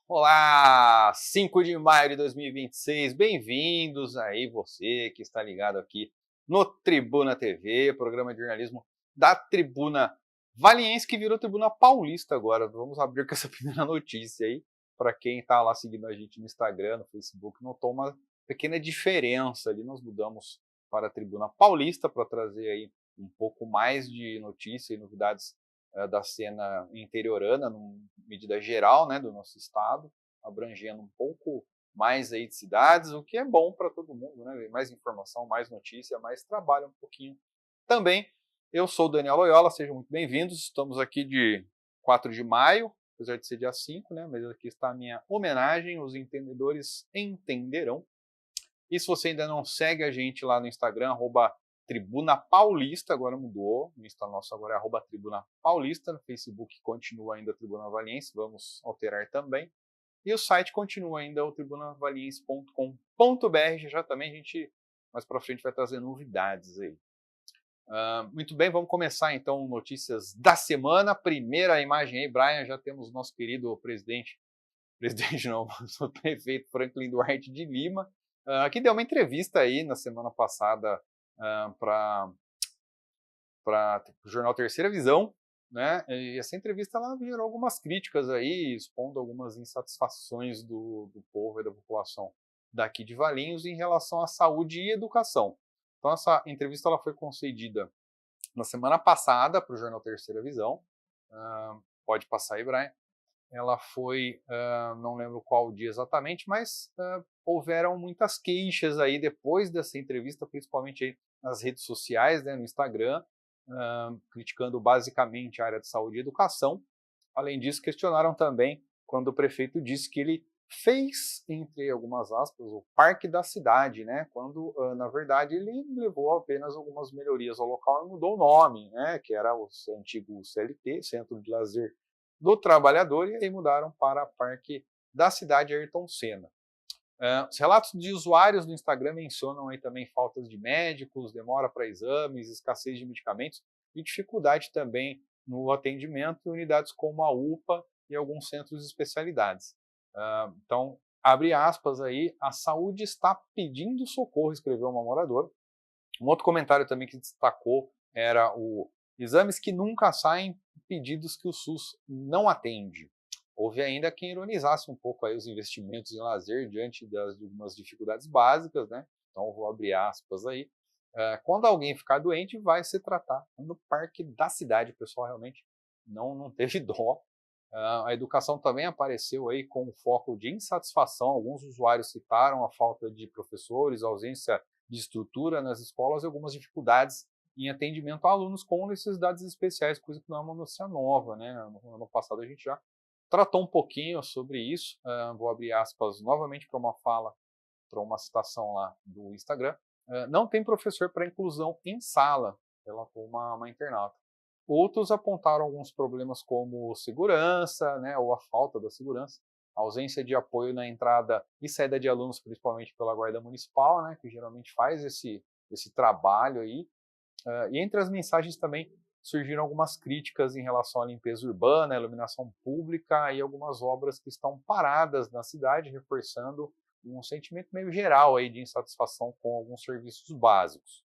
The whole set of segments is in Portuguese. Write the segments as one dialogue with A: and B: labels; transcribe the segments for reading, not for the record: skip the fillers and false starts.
A: Olá, 5 de maio de 2026, bem-vindos aí você que está ligado aqui no Tribuna TV, programa de jornalismo da Tribuna Valiense, que virou Tribuna Paulista agora. Vamos abrir com essa primeira notícia aí, para quem está lá seguindo a gente no Instagram, no Facebook, notou uma pequena diferença ali, nós mudamos para a Tribuna Paulista para trazer aí um pouco mais de notícia e novidades da cena interiorana, numa medida geral, né, do nosso estado, abrangendo um pouco mais aí de cidades, o que é bom para todo mundo, né? Mais informação, mais notícia, mais trabalho um pouquinho também. Eu sou o Daniel Loyola, sejam muito bem-vindos. Estamos aqui de 4 de maio, apesar de ser dia 5, né? Mas aqui está a minha homenagem, os entendedores entenderão. E se você ainda não segue a gente lá no Instagram, Tribuna Paulista, agora mudou, o Insta nosso agora é @Tribuna Paulista, no Facebook continua ainda Tribuna Valiense, vamos alterar também. E o site continua ainda, o tribunavaliense.com.br, já também a gente, mais para frente, vai trazer novidades aí. Muito bem, vamos começar então notícias da semana. Primeira imagem aí, Brian, já temos nosso querido presidente não, o prefeito Franklin Duarte de Lima, que deu uma entrevista aí na semana passada para o jornal Terceira Visão, né? E essa entrevista ela gerou algumas críticas aí, expondo algumas insatisfações do povo e da população daqui de Valinhos em relação à saúde e educação. Então essa entrevista ela foi concedida na semana passada para o jornal Terceira Visão. Pode passar aí, Brian. Ela foi, não lembro qual dia exatamente, mas houveram muitas queixas aí depois dessa entrevista, principalmente aí nas redes sociais, né, no Instagram, criticando basicamente a área de saúde e educação. Além disso, questionaram também quando o prefeito disse que ele fez, entre algumas aspas, o parque da cidade, né, quando, na verdade, ele levou apenas algumas melhorias ao local e mudou o nome, né, que era o antigo CLT, Centro de Lazer do Trabalhador, e aí mudaram para Parque da Cidade Ayrton Senna. Os relatos de usuários do Instagram mencionam aí também faltas de médicos, demora para exames, escassez de medicamentos e dificuldade também no atendimento em unidades como a UPA e alguns centros de especialidades. Então, abre aspas aí, a saúde está pedindo socorro, escreveu uma moradora. Um outro comentário também que destacou era o exames que nunca saem, pedidos que o SUS não atende. Houve ainda quem ironizasse um pouco aí os investimentos em lazer diante de algumas dificuldades básicas, né? Então vou abrir aspas aí. Quando alguém ficar doente, vai se tratar no parque da cidade. O pessoal realmente não teve dó. A educação também apareceu aí com um foco de insatisfação. Alguns usuários citaram a falta de professores, a ausência de estrutura nas escolas e algumas dificuldades em atendimento a alunos com necessidades especiais, coisa que não é uma notícia nova, né? No ano passado a gente já tratou um pouquinho sobre isso. Vou abrir aspas novamente para uma fala, para uma citação lá do Instagram. Não tem professor para inclusão em sala, relatou uma internauta. Outros apontaram alguns problemas como segurança, né, ou a falta da segurança, a ausência de apoio na entrada e saída de alunos, principalmente pela Guarda Municipal, né, que geralmente faz esse trabalho aí. E entre as mensagens também surgiram algumas críticas em relação à limpeza urbana, à iluminação pública e algumas obras que estão paradas na cidade, reforçando um sentimento meio geral aí de insatisfação com alguns serviços básicos.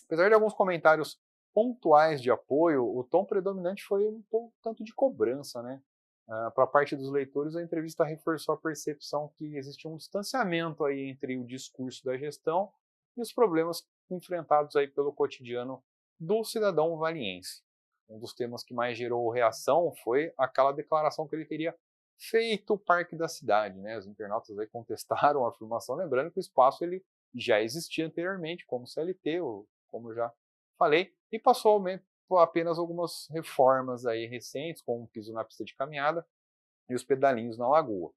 A: Apesar de alguns comentários pontuais de apoio, o tom predominante foi um tanto de cobrança, né? Para a parte dos leitores, a entrevista reforçou a percepção que existia um distanciamento aí entre o discurso da gestão e os problemas enfrentados aí pelo cotidiano do cidadão valiense. Um dos temas que mais gerou reação foi aquela declaração que ele teria feito o Parque da Cidade, né? Os internautas aí contestaram a afirmação, lembrando que o espaço ele já existia anteriormente como CLT, ou como eu já falei, e passou por apenas algumas reformas aí recentes, como um piso na pista de caminhada e os pedalinhos na lagoa.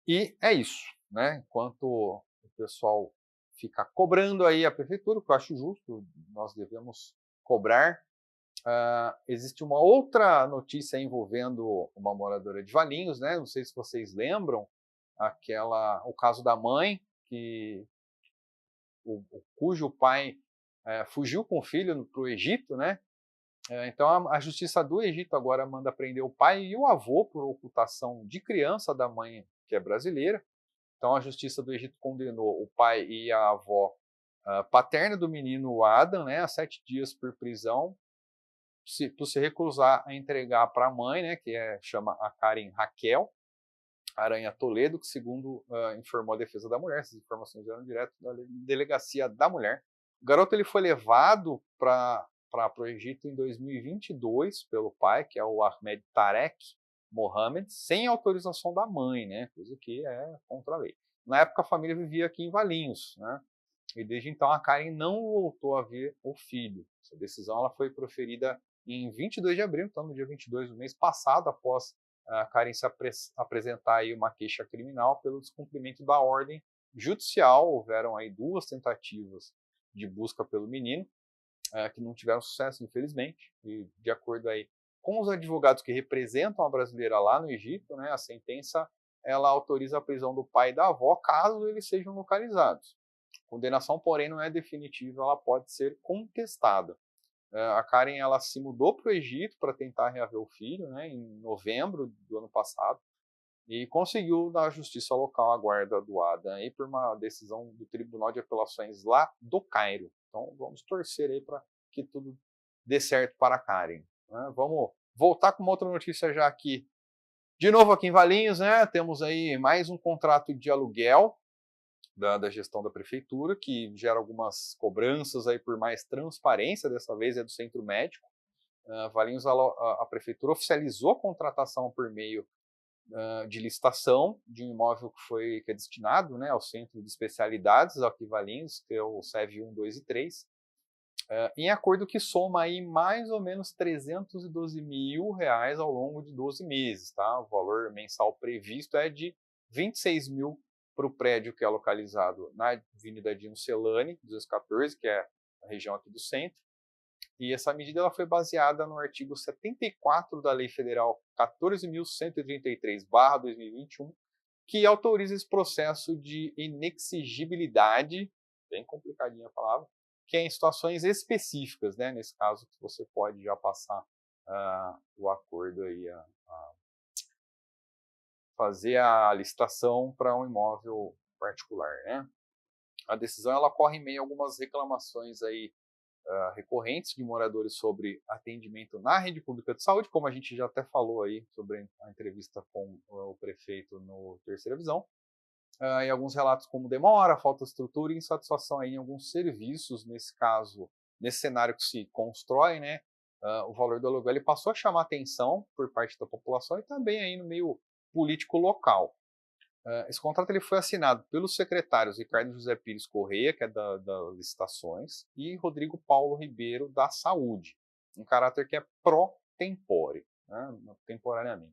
A: E é isso, né? Enquanto o pessoal fica cobrando aí a prefeitura, o que eu acho justo, nós devemos cobrar Existe uma outra notícia envolvendo uma moradora de Valinhos, né? Não sei se vocês lembram, o caso da mãe que cujo pai fugiu com o filho para o Egito, né? Então a justiça do Egito agora manda prender o pai e o avô por ocultação de criança da mãe, que é brasileira. Então a justiça do Egito condenou o pai e a avó paterna do menino Adam, né, a 7 dias por prisão, por se recusar a entregar para a mãe, né, chama a Karen Raquel Aranha Toledo, que segundo informou a defesa da mulher, essas informações eram direto da delegacia da mulher. O garoto ele foi levado para o Egito em 2022 pelo pai, que é o Ahmed Tarek Mohamed, sem autorização da mãe, né, coisa que é contra a lei. Na época a família vivia aqui em Valinhos, né, e desde então a Karen não voltou a ver o filho. Essa decisão ela foi proferida em 22 de abril, então no dia 22 do mês passado, após a Karen se apresentar aí uma queixa criminal pelo descumprimento da ordem judicial. Houveram aí 2 tentativas de busca pelo menino, que não tiveram sucesso, infelizmente, e de acordo aí com os advogados que representam a brasileira lá no Egito, né, a sentença ela autoriza a prisão do pai e da avó caso eles sejam localizados. A condenação, porém, não é definitiva, ela pode ser contestada. A Karen ela se mudou para o Egito para tentar reaver o filho, né, em novembro do ano passado, e conseguiu na justiça local a guarda do Adam aí por uma decisão do Tribunal de Apelações lá do Cairo. Então vamos torcer aí para que tudo dê certo para a Karen, né? Vamos voltar com uma outra notícia já aqui. De novo aqui em Valinhos, né, temos aí mais um contrato de aluguel da gestão da prefeitura, que gera algumas cobranças aí por mais transparência, dessa vez é do centro médico. Valinhos, a prefeitura oficializou a contratação por meio de licitação de um imóvel que é destinado, né, ao Centro de Especialidades aqui em Valinhos, que é o SEV 1, 2 e 3, em acordo que soma aí mais ou menos R$312 mil ao longo de 12 meses. Tá? O valor mensal previsto é de 26 mil para o prédio que é localizado na Avenida Dino Celani, 214, que é a região aqui do centro. E essa medida ela foi baseada no artigo 74 da Lei Federal 14.133/2021, que autoriza esse processo de inexigibilidade, bem complicadinha a palavra, que é em situações específicas, né? Nesse caso, você pode já passar o acordo aí, fazer a licitação para um imóvel particular, né? A decisão ela ocorre em meio a algumas reclamações aí recorrentes de moradores sobre atendimento na rede pública de saúde, como a gente já até falou aí sobre a entrevista com o prefeito no Terceira Visão, e alguns relatos como demora, falta de estrutura e insatisfação aí em alguns serviços. Nesse caso, nesse cenário que se constrói, né, o valor do aluguel ele passou a chamar atenção por parte da população e também aí no meio político local. Esse contrato ele foi assinado pelos secretários Ricardo José Pires Correia, que é das licitações, e Rodrigo Paulo Ribeiro, da Saúde, um caráter que é pró-tempore, né, temporariamente.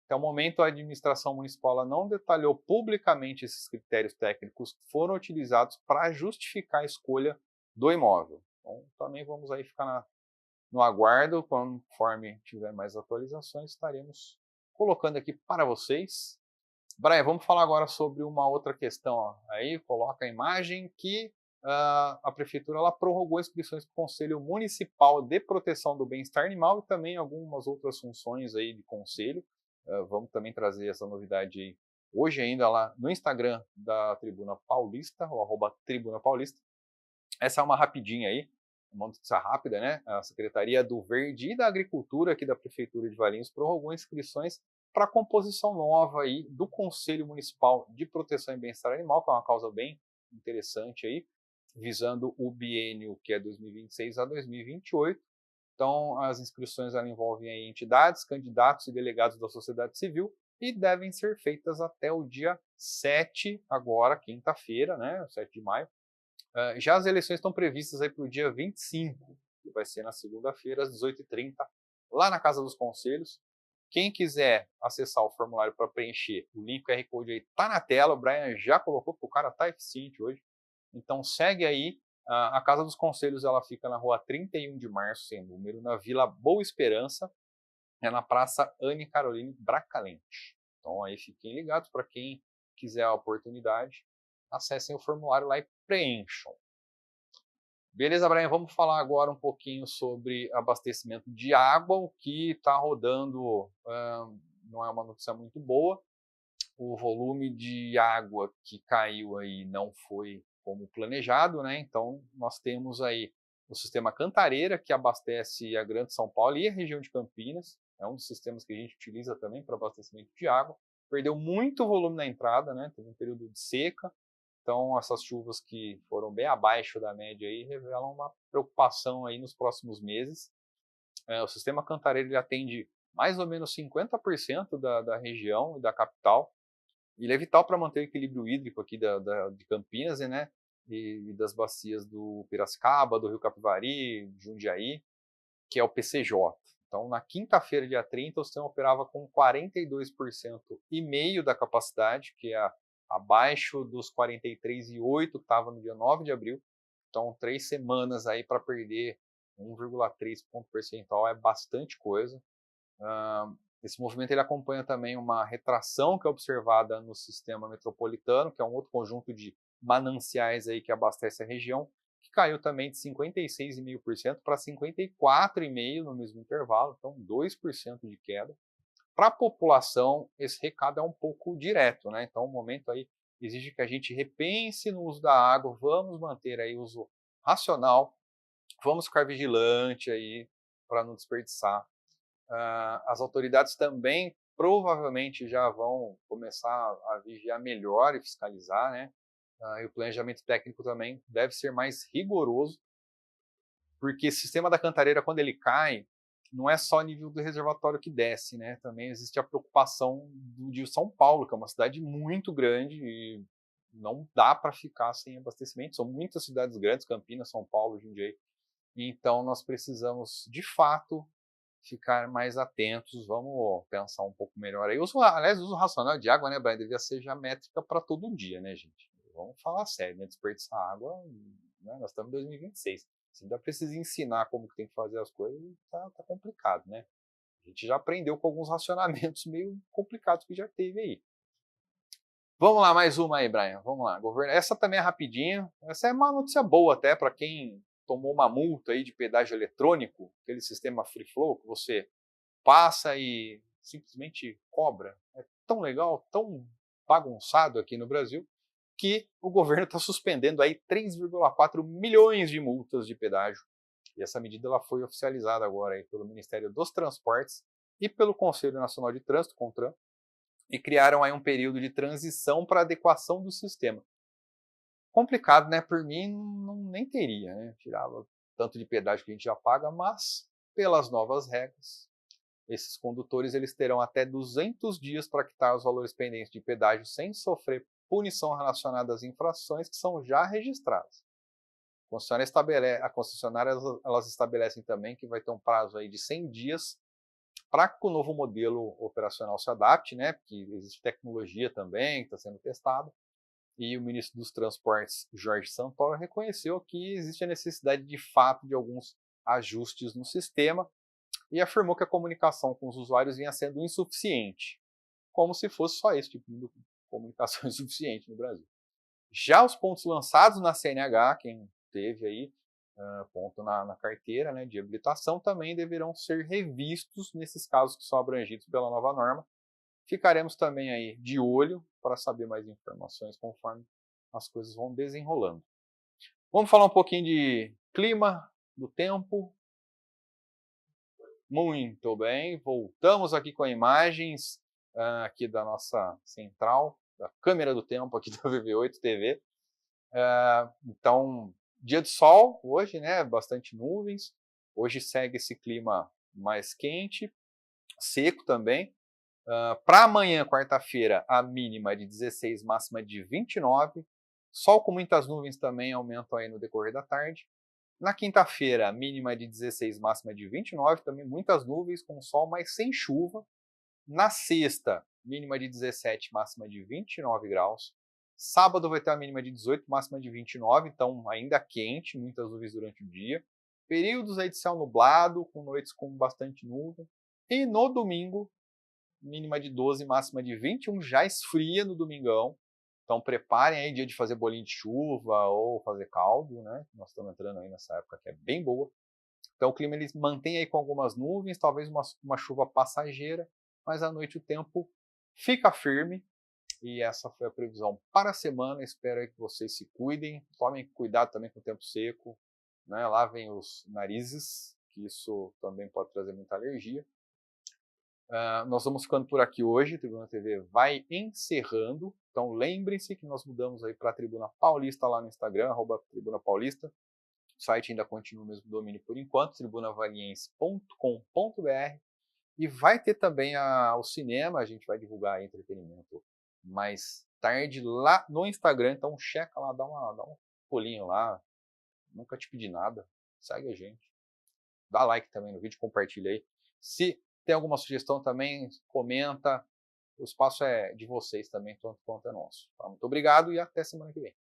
A: Até o momento, a administração municipal não detalhou publicamente esses critérios técnicos que foram utilizados para justificar a escolha do imóvel. Então, também vamos aí ficar no aguardo, conforme tiver mais atualizações, estaremos colocando aqui para vocês. Brian, vamos falar agora sobre uma outra questão. Aí coloca a imagem que a prefeitura ela prorrogou inscrições para o Conselho Municipal de Proteção do Bem-Estar Animal e também algumas outras funções aí de conselho. Vamos também trazer essa novidade aí hoje ainda lá no Instagram da Tribuna Paulista, o @Tribuna Paulista. Essa é uma rapidinha aí, uma notícia rápida, né? A Secretaria do Verde e da Agricultura aqui da Prefeitura de Valinhos prorrogou inscrições para a composição nova aí do Conselho Municipal de Proteção e Bem-Estar Animal, que é uma causa bem interessante aí, visando o biênio que é 2026 a 2028. Então, as inscrições envolvem aí entidades, candidatos e delegados da sociedade civil e devem ser feitas até o dia 7, agora, quinta-feira, né, 7 de maio. Já as eleições estão previstas para o dia 25, que vai ser na segunda-feira, às 18h30, lá na Casa dos Conselhos. Quem quiser acessar o formulário para preencher, o link QR Code aí está na tela, o Brian já colocou, porque o cara está eficiente hoje. Então segue aí A Casa dos Conselhos ela fica na rua 31 de Março, sem número, na Vila Boa Esperança, é na Praça Anne Caroline Bracalente. Então aí fiquem ligados, para quem quiser a oportunidade, acessem o formulário lá e preencham. Beleza, Brian, vamos falar agora um pouquinho sobre abastecimento de água, o que está rodando não é uma notícia muito boa. O volume de água que caiu aí não foi como planejado, né? Então nós temos aí o sistema Cantareira, que abastece a Grande São Paulo e a região de Campinas, é um dos sistemas que a gente utiliza também para abastecimento de água. Perdeu muito volume na entrada, né? Teve um período de seca. Então, essas chuvas que foram bem abaixo da média aí revelam uma preocupação aí nos próximos meses. O sistema Cantareira ele atende mais ou menos 50% da região e da capital. Ele é vital para manter o equilíbrio hídrico aqui de Campinas, né? E das bacias do Piracicaba, do Rio Capivari, Jundiaí, que é o PCJ. Então, na quinta-feira, dia 30, o sistema operava com 42,5% da capacidade, que é abaixo dos 43,8% que estava no dia 9 de abril. Então, 3 semanas aí para perder 1,3 ponto percentual é bastante coisa. Esse movimento ele acompanha também uma retração que é observada no sistema metropolitano, que é um outro conjunto de mananciais aí que abastece a região, que caiu também de 56,5% para 54,5% no mesmo intervalo, então 2% de queda. Para a população, esse recado é um pouco direto, né? Então, o momento aí exige que a gente repense no uso da água, vamos manter aí o uso racional, vamos ficar vigilante aí para não desperdiçar. As autoridades também provavelmente já vão começar a vigiar melhor e fiscalizar, né? E o planejamento técnico também deve ser mais rigoroso, porque o sistema da Cantareira, quando ele cai, não é só o nível do reservatório que desce, né? Também existe a preocupação de São Paulo, que é uma cidade muito grande e não dá para ficar sem abastecimento. São muitas cidades grandes, Campinas, São Paulo, Jundiaí. Então nós precisamos, de fato, ficar mais atentos. Vamos pensar um pouco melhor aí. Aliás, o uso racional de água, né, Brian, devia ser já métrica para todo dia, né, gente? Vamos falar sério, né? Desperdiçar água, né? Nós estamos em 2026. Se ainda precisa ensinar como que tem que fazer as coisas, tá complicado, né? A gente já aprendeu com alguns racionamentos meio complicados que já teve aí. Vamos lá, mais uma aí, Brian. Vamos lá. Governo. Essa também é rapidinha. Essa é uma notícia boa até para quem tomou uma multa aí de pedágio eletrônico, aquele sistema Free Flow que você passa e simplesmente cobra. É tão legal, tão bagunçado aqui no Brasil, que o governo está suspendendo aí 3,4 milhões de multas de pedágio. E essa medida ela foi oficializada agora aí pelo Ministério dos Transportes e pelo Conselho Nacional de Trânsito, CONTRAN, e criaram aí um período de transição para adequação do sistema. Complicado, né? Por mim, nem teria, né? Tirava tanto de pedágio que a gente já paga, mas pelas novas regras, esses condutores eles terão até 200 dias para quitar os valores pendentes de pedágio sem sofrer punição relacionada às infrações que são já registradas. A concessionária elas estabelecem também que vai ter um prazo aí de 100 dias para que o novo modelo operacional se adapte, né? Porque existe tecnologia também que está sendo testada. E o ministro dos Transportes, Jorge Santoro, reconheceu que existe a necessidade de fato de alguns ajustes no sistema e afirmou que a comunicação com os usuários vinha sendo insuficiente, como se fosse só esse tipo de comunicação insuficiente no Brasil. Já os pontos lançados na CNH, quem teve aí ponto na carteira, né, de habilitação, também deverão ser revistos nesses casos que são abrangidos pela nova norma. Ficaremos também aí de olho para saber mais informações conforme as coisas vão desenrolando. Vamos falar um pouquinho de clima, do tempo. Muito bem, voltamos aqui com imagens aqui da nossa central, da câmera do tempo aqui da VV8 TV. Então, dia de sol hoje, né? Bastante nuvens. Hoje segue esse clima mais quente, seco também. Para amanhã, quarta-feira, a mínima de 16, máxima de 29. Sol com muitas nuvens também aumentam aí no decorrer da tarde. Na quinta-feira, mínima de 16, máxima de 29, também muitas nuvens com sol, mas sem chuva. Na sexta, mínima de 17, máxima de 29 graus. Sábado vai ter a mínima de 18, máxima de 29, então ainda quente, muitas nuvens durante o dia. Períodos aí de céu nublado, com noites com bastante nuvem. E no domingo, mínima de 12, máxima de 21, já esfria no domingão. Então preparem aí dia de fazer bolinho de chuva ou fazer caldo, né? Nós estamos entrando aí nessa época que é bem boa. Então o clima ele mantém aí com algumas nuvens, talvez uma chuva passageira, mas à noite o tempo fica firme. E essa foi a previsão para a semana. Espero aí que vocês se cuidem, tomem cuidado também com o tempo seco, né? Lavem os narizes, que isso também pode trazer muita alergia. Nós vamos ficando por aqui hoje, Tribuna TV vai encerrando, então lembrem-se que nós mudamos aí para a Tribuna Paulista lá no Instagram, @Tribuna Paulista, o site ainda continua o mesmo domínio por enquanto, tribunavaliense.com.br, e vai ter também o cinema, a gente vai divulgar entretenimento mais tarde lá no Instagram, então checa lá, dá um pulinho lá, nunca te pedi nada, segue a gente, dá like também no vídeo, compartilha aí, se tem alguma sugestão também, comenta, o espaço é de vocês também, tanto quanto é nosso. Tá? Muito obrigado e até semana que vem.